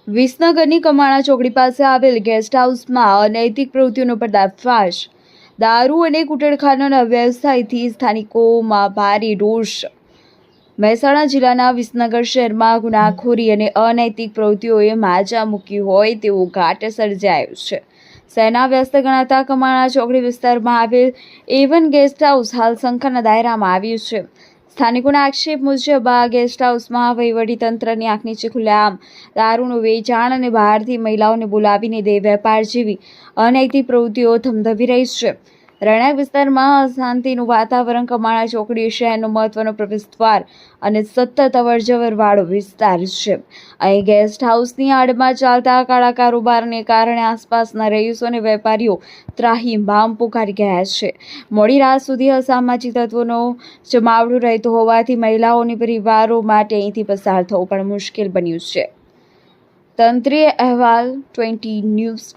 વિસનગરની કમાણા ચોકડી પાસે આવેલ ગેસ્ટ હાઉસમાં અનૈતિક પ્રવૃત્તિઓનો પર્દાફાશ. દારૂ અને કુટરખાનાના વ્યવસાયથી સ્થાનિકોમાં ભારે રોષ. મહેસાણા જિલ્લાના વિસનગર શહેરમાં ગુનાખોરી અને અનૈતિક પ્રવૃત્તિઓએ માજા મૂકી હોય તેવો ઘાટ સર્જાયો છે. શહેરના વ્યસ્ત ગણાતા કમાણા ચોકડી વિસ્તારમાં આવેલ A1 ગેસ્ટ હાઉસ હાલ શંકાના દાયરામાં આવ્યું છે. સ્થાનિકોના આક્ષેપ મુજબ આ ગેસ્ટ હાઉસમાં વહીવટીતંત્રની આંખ નીચે ખુલ્લેઆમ દારૂનું વેચાણ અને બહારથી મહિલાઓને બોલાવીને દેહ વેપાર જેવી અનૈતિક પ્રવૃત્તિઓ ધમધમી રહી છે. રહેણાંક વિસ્તારમાં અશાંતિનું વાતાવરણ. કમાણા ચોકડી શહેરનો મહત્વનો પ્રવેશદ્વાર અને સતત અવરજવરવાળો વિસ્તાર છે. અહીં ગેસ્ટ હાઉસની આડમાં ચાલતા કાળા કારોબારને કારણે આસપાસના રહીશો અને વેપારીઓ ત્રાહિમામ પોકારી ગયા છે. મોડી રાત સુધી અસામાજિક તત્વોનો જમાવડો રહેતો હોવાથી મહિલાઓ અને પરિવારો માટે અહીંથી પસાર થવું પણ મુશ્કેલ બન્યું છે. તંત્રીય અહેવાલ 20 ન્યૂઝ.